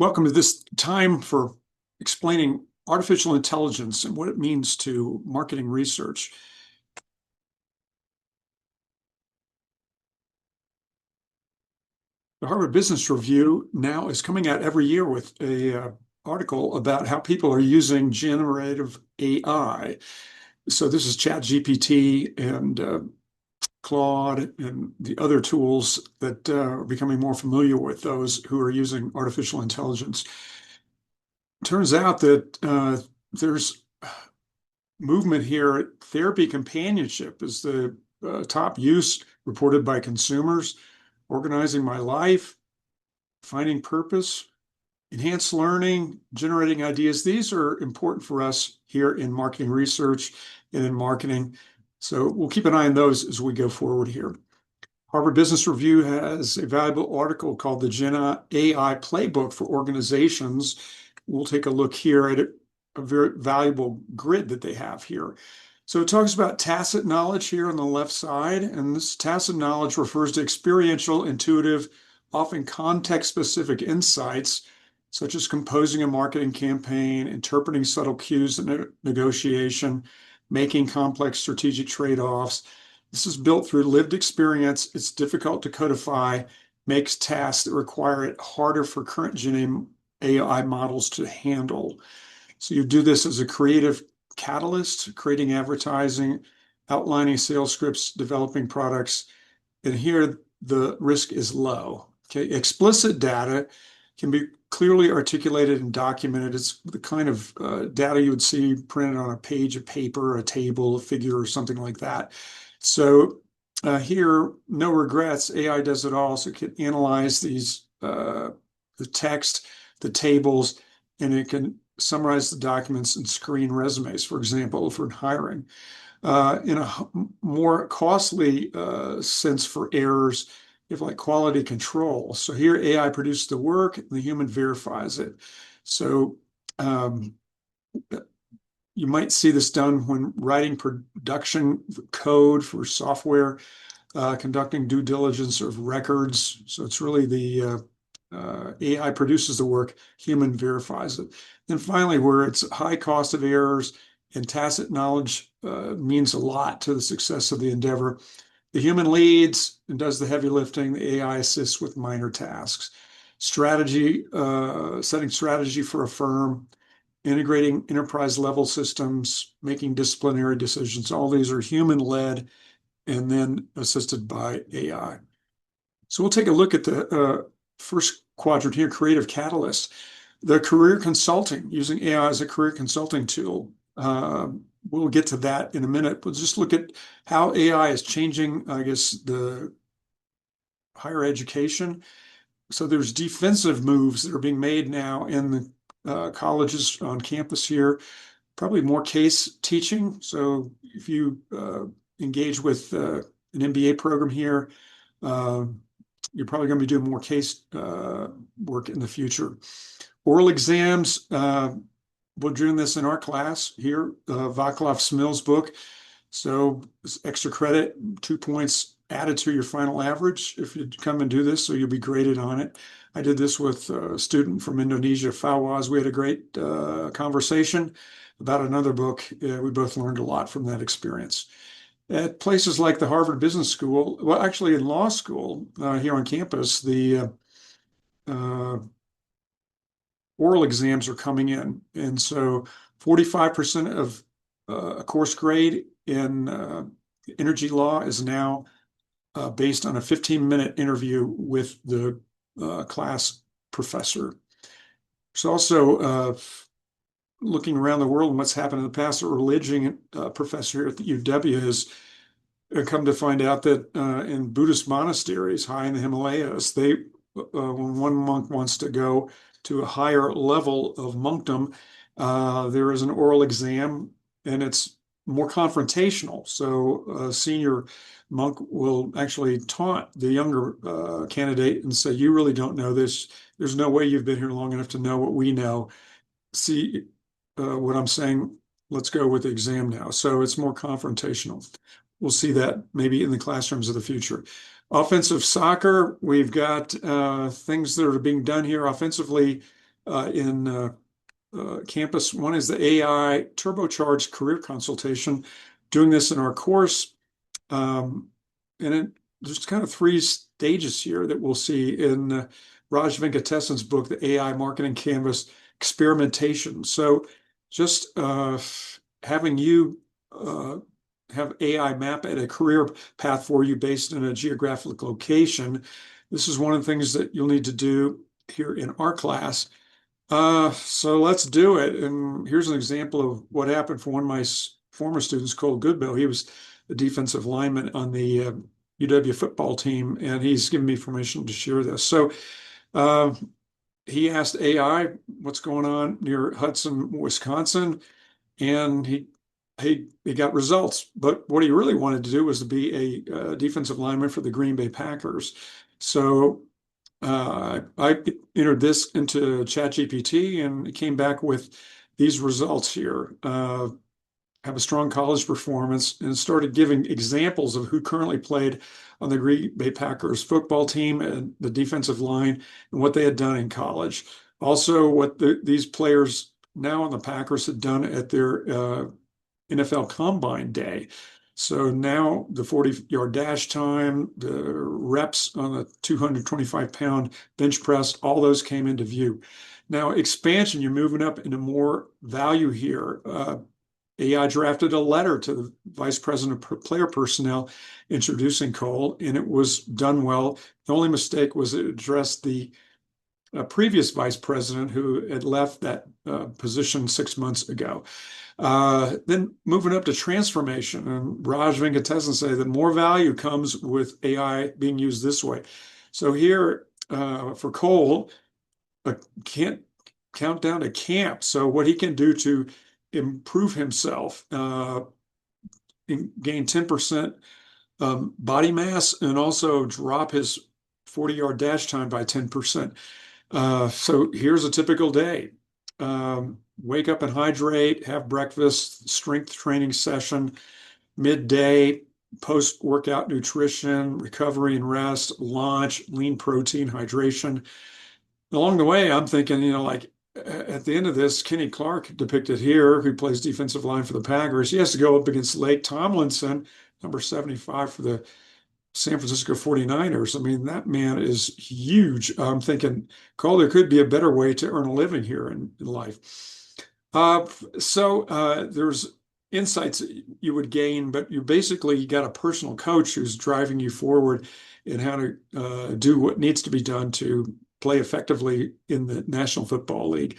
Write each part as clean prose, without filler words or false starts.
Welcome to this time for explaining artificial intelligence and what it means to marketing research. The Harvard Business Review now is coming out every year with a article about how people are using generative AI. So this is ChatGPT and Claude and the other tools that are becoming more familiar with those who are using artificial intelligence. Turns out that there's movement here. Therapy companionship is the top use reported by consumers. Organizing my life, finding purpose, enhanced learning, generating ideas. These are important for us here in marketing research and in marketing. So we'll keep an eye on those as we go forward here. Harvard Business Review has a valuable article called the Gen AI Playbook for Organizations. We'll take a look here at a very valuable grid that they have here. So it talks about tacit knowledge here on the left side, and this tacit knowledge refers to experiential, intuitive, often context-specific insights, such as composing a marketing campaign, interpreting subtle cues in negotiation, making complex strategic trade-offs. This is built through lived experience. It's difficult to codify, makes tasks that require it harder for current Gen AI models to handle. So you do this as a creative catalyst, creating advertising, outlining sales scripts, developing products. And here the risk is low. Okay, explicit data can be clearly articulated and documented. It's the kind of data you would see printed on a page of paper, a table, a figure, or something like that. So here, no regrets. AI does it all. So it can analyze these, the text, the tables, and it can summarize the documents and screen resumes, for example, for hiring. In a more costly sense for errors, you have like quality control. So here AI produces the work, and the human verifies it. So you might see this done when writing production code for software, conducting due diligence of records. So it's really the AI produces the work, human verifies it. And finally, where it's high cost of errors and tacit knowledge means a lot to the success of the endeavor. The human leads and does the heavy lifting. The AI assists with minor tasks. Strategy, setting strategy for a firm, integrating enterprise level systems, making disciplinary decisions. All these are human led and then assisted by AI. So we'll take a look at the first quadrant here, creative catalyst. The career consulting, using AI as a career consulting tool. We'll get to that in a minute, but just look at how AI is changing, I guess, the higher education. So there's defensive moves that are being made now in the colleges on campus here, probably more case teaching. So if you engage with an MBA program here, you're probably going to be doing more case work in the future. Oral exams, we're doing this in our class here, Vaclav-Smil's book. So extra credit, 2 points added to your final average if you come and do this, so you'll be graded on it. I did this with a student from Indonesia, Fawaz. We had a great conversation about another book. We both learned a lot from that experience. At places like the Harvard Business School, well, actually in law school here on campus, the oral exams are coming in. And so 45% of a course grade in energy law is now based on a 15-minute interview with the class professor. There's also looking around the world and what's happened in the past. A religion professor here at the UW has come to find out that in Buddhist monasteries high in the Himalayas, when one monk wants to go to a higher level of monkdom, there is an oral exam, and it's more confrontational. So a senior monk will actually taunt the younger candidate and say, "You really don't know this. There's no way you've been here long enough to know what we know. See what I'm saying? Let's go with the exam now." So it's more confrontational. We'll see that maybe in the classrooms of the future. Offensive soccer, we've got things that are being done here offensively in campus. One is the AI turbocharged career consultation, doing this in our course. And there's kind of three stages here that we'll see in Raj Venkatesan's book, The AI Marketing Canvas Experimentation. So just having you have AI map at a career path for you based on a geographic location. This is one of the things that you'll need to do here in our class. So let's do it. And here's an example of what happened for one of my former students, Cole Goodbill. He was the defensive lineman on the UW football team, and he's given me permission to share this. So uh, he asked AI what's going on near Hudson, Wisconsin, and he got results. But what he really wanted to do was to be a defensive lineman for the Green Bay Packers. So I entered this into ChatGPT and it came back with these results here. Have a strong college performance and started giving examples of who currently played on the Green Bay Packers football team and the defensive line and what they had done in college. Also, what these players now on the Packers had done at their NFL Combine Day. So now the 40-yard dash time, the reps on the 225-pound bench press, all those came into view. Now expansion, you're moving up into more value here. AI drafted a letter to the vice president of player personnel introducing Cole, and it was done well. The only mistake was it addressed the previous vice president who had left that position 6 months ago. Then moving up to transformation, and Raj Venkatesan say that more value comes with AI being used this way. So here for Cole, can't count down to camp. So what he can do to improve himself, gain 10% body mass, and also drop his 40-yard dash time by 10%. So here's a typical day. Wake up and hydrate, have breakfast, strength training session, midday, post-workout nutrition, recovery and rest, lunch, lean protein, hydration. Along the way, I'm thinking, like at the end of this, Kenny Clark depicted here, who plays defensive line for the Packers, he has to go up against Lake Tomlinson, number 75 for the San Francisco 49ers. I mean, that man is huge. I'm thinking, Cole, there could be a better way to earn a living here in life. There's insights that you would gain, but you basically got a personal coach who's driving you forward in how to do what needs to be done to play effectively in the National Football League.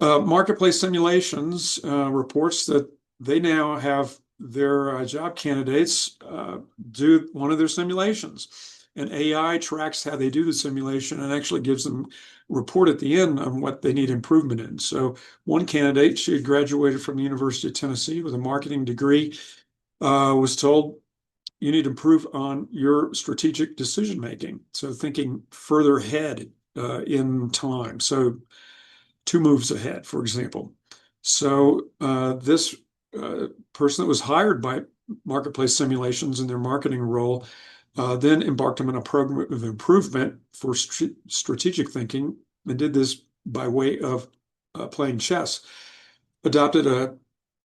Marketplace Simulations reports that they now have their job candidates do one of their simulations. And AI tracks how they do the simulation and actually gives them a report at the end on what they need improvement in. So one candidate, she had graduated from the University of Tennessee with a marketing degree, was told, you need to improve on your strategic decision making. So thinking further ahead in time. So 2 moves ahead, for example. So this person that was hired by Marketplace Simulations in their marketing role then embarked on a program of improvement for strategic thinking and did this by way of playing chess. Adopted a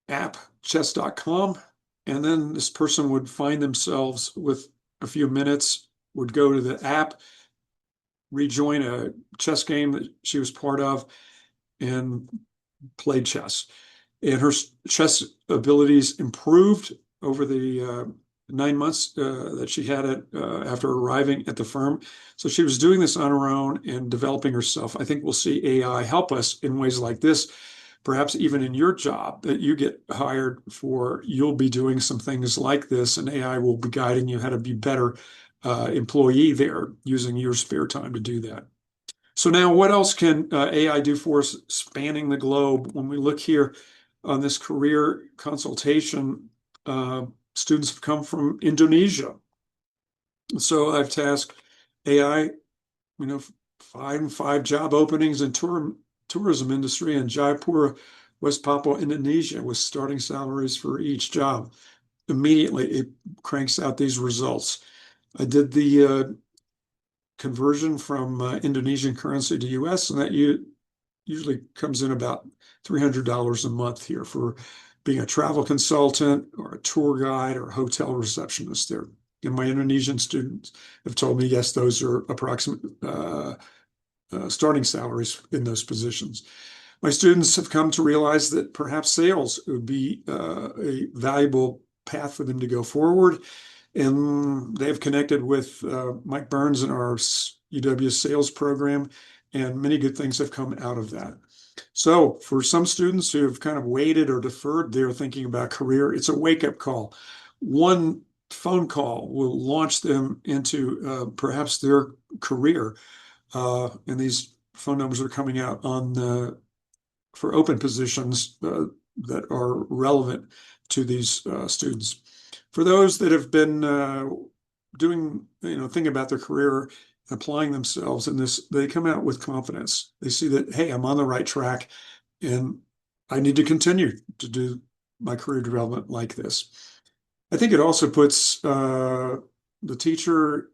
app, chess.com, and then this person would find themselves with a few minutes, would go to the app, rejoin a chess game that she was part of, and play chess. And her chess abilities improved over the 9 months that she had it after arriving at the firm. So she was doing this on her own and developing herself. I think we'll see AI help us in ways like this. Perhaps even in your job that you get hired for, you'll be doing some things like this, and AI will be guiding you how to be better employee there using your spare time to do that. So now what else can AI do for us spanning the globe? When we look here on this career consultation, students have come from Indonesia. So I've tasked AI, find 5 job openings in tourism industry in Jaipur, West Papua, Indonesia, with starting salaries for each job. Immediately, it cranks out these results. I did the conversion from Indonesian currency to US, and that usually comes in about $300 a month here for being a travel consultant or a tour guide or a hotel receptionist there. And my Indonesian students have told me, yes, those are approximate starting salaries in those positions. My students have come to realize that perhaps sales would be a valuable path for them to go forward. And they've connected with Mike Burns in our UW sales program, and many good things have come out of that. So for some students who have kind of waited or deferred their thinking about career, it's a wake-up call. One phone call will launch them into perhaps their career. And these phone numbers are coming out on for open positions that are relevant to these students. For those that have been doing, thinking about their career, applying themselves in this, they come out with confidence. They see that, hey, I'm on the right track and I need to continue to do my career development like this. I think it also puts the teacher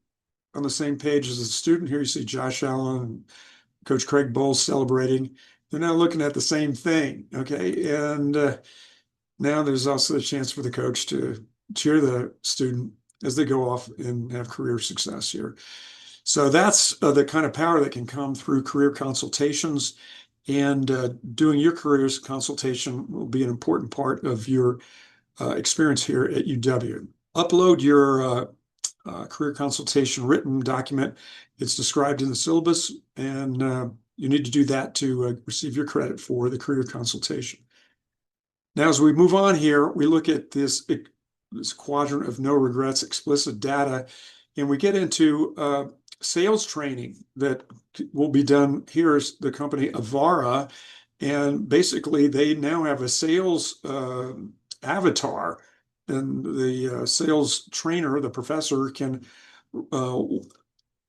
on the same page as the student. Here you see Josh Allen, Coach Craig Bowles celebrating. They're now looking at the same thing, okay? And now there's also a chance for the coach to cheer the student as they go off and have career success here. So that's the kind of power that can come through career consultations, and doing your careers consultation will be an important part of your experience here at UW. Upload your career consultation written document. It's described in the syllabus, and you need to do that to receive your credit for the career consultation. Now, as we move on here, we look at this quadrant of no regrets, explicit data, and we get into sales training that will be done. Here's the company Avara, and basically they now have a sales avatar, and the sales trainer, the professor, can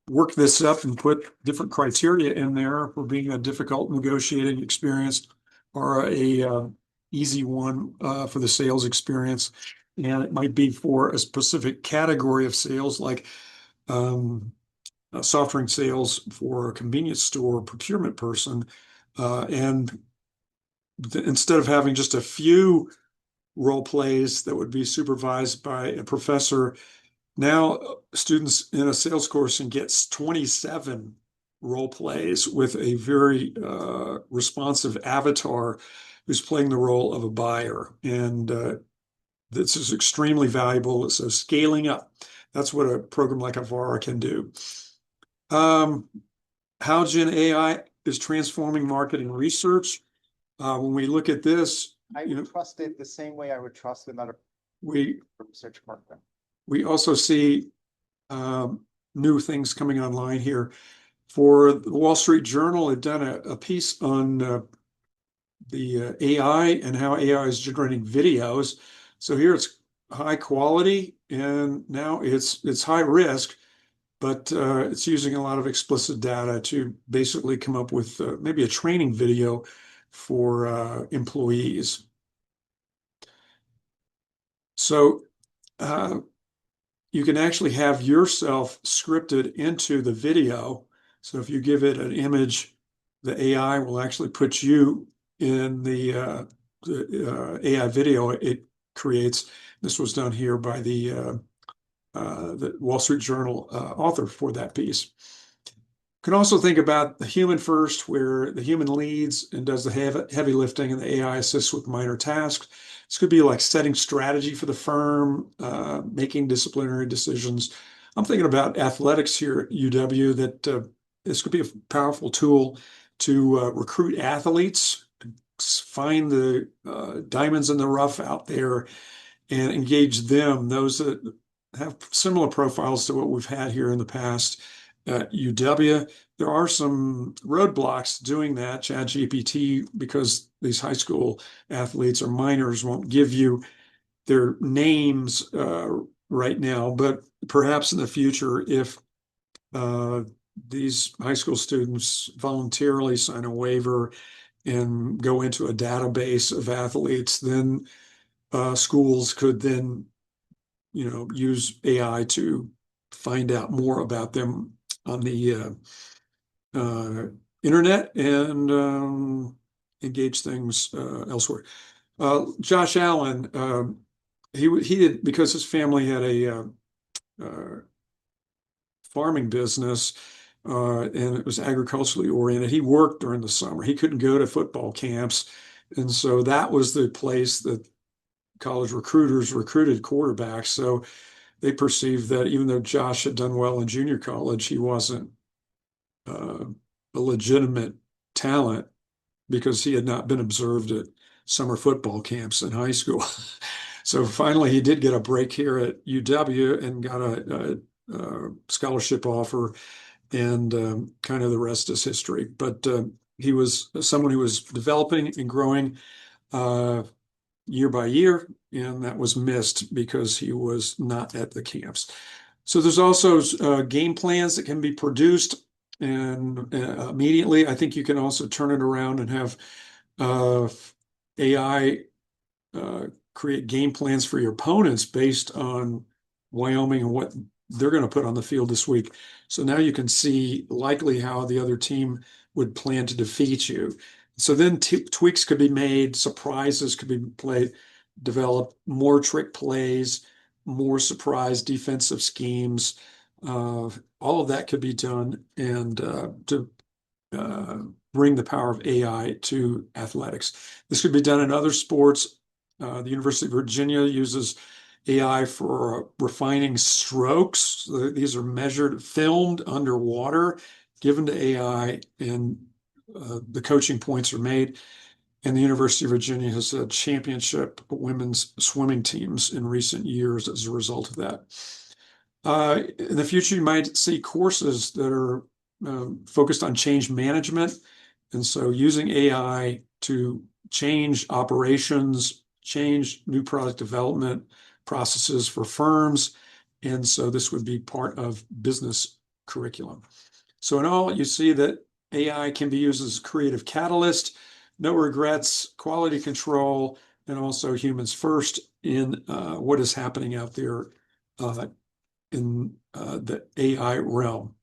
work this up and put different criteria in there for being a difficult negotiating experience or a easy one for the sales experience. And it might be for a specific category of sales, like soft drink sales for a convenience store procurement person. And instead of having just a few role plays that would be supervised by a professor, now students in a sales course can get 27 role plays with a very responsive avatar who's playing the role of a buyer. And this is extremely valuable. So scaling up, that's what a program like Avara can do. How Gen AI is transforming marketing research. When we look at this, I would trust it the same way I would trust another research program. We also see new things coming online here. For the Wall Street Journal, they've done a piece on the AI and how AI is generating videos. So here it's high quality, and now it's high risk, but it's using a lot of explicit data to basically come up with maybe a training video for employees. So you can actually have yourself scripted into the video. So if you give it an image, the AI will actually put you in the AI video it creates. This was done here by the Wall Street Journal author for that piece. You can also think about the human first, where the human leads and does the heavy lifting and the AI assists with minor tasks. This could be like setting strategy for the firm, making disciplinary decisions. I'm thinking about athletics here at UW, that this could be a powerful tool to recruit athletes, find the diamonds in the rough out there and engage them, those that have similar profiles to what we've had here in the past at UW. There are some roadblocks doing that. ChatGPT, because these high school athletes or minors, won't give you their names right now, but perhaps in the future, if these high school students voluntarily sign a waiver and go into a database of athletes, then schools could then, use AI to find out more about them on the internet and engage things elsewhere. Josh Allen, he did because his family had a uh, farming business and it was agriculturally oriented. He worked during the summer. He couldn't go to football camps, and so that was the place that college recruiters recruited quarterbacks. So they perceived that even though Josh had done well in junior college, he wasn't uh, a legitimate talent because he had not been observed at summer football camps in high school. So finally, he did get a break here at UW and got a scholarship offer, and kind of the rest is history. But he was someone who was developing and growing uh, year by year, and that was missed because he was not at the camps. So there's also game plans that can be produced and immediately. I think you can also turn it around and have uh, AI uh, create game plans for your opponents based on Wyoming and what they're going to put on the field this week. So now you can see likely how the other team would plan to defeat you. So then tweaks could be made, surprises could be played, develop more trick plays, more surprise defensive schemes. All of that could be done and to uh, bring the power of AI to athletics. This could be done in other sports. The University of Virginia uses AI for refining strokes. These are measured, filmed underwater, given to AI, and the coaching points are made. And the University of Virginia has had championship women's swimming teams in recent years as a result of that. In the future, you might see courses that are focused on change management. And so using AI to change operations, change new product development processes for firms. And so this would be part of business curriculum. So in all, you see that AI can be used as a creative catalyst, no regrets, quality control, and also humans first in what is happening out there in the AI realm.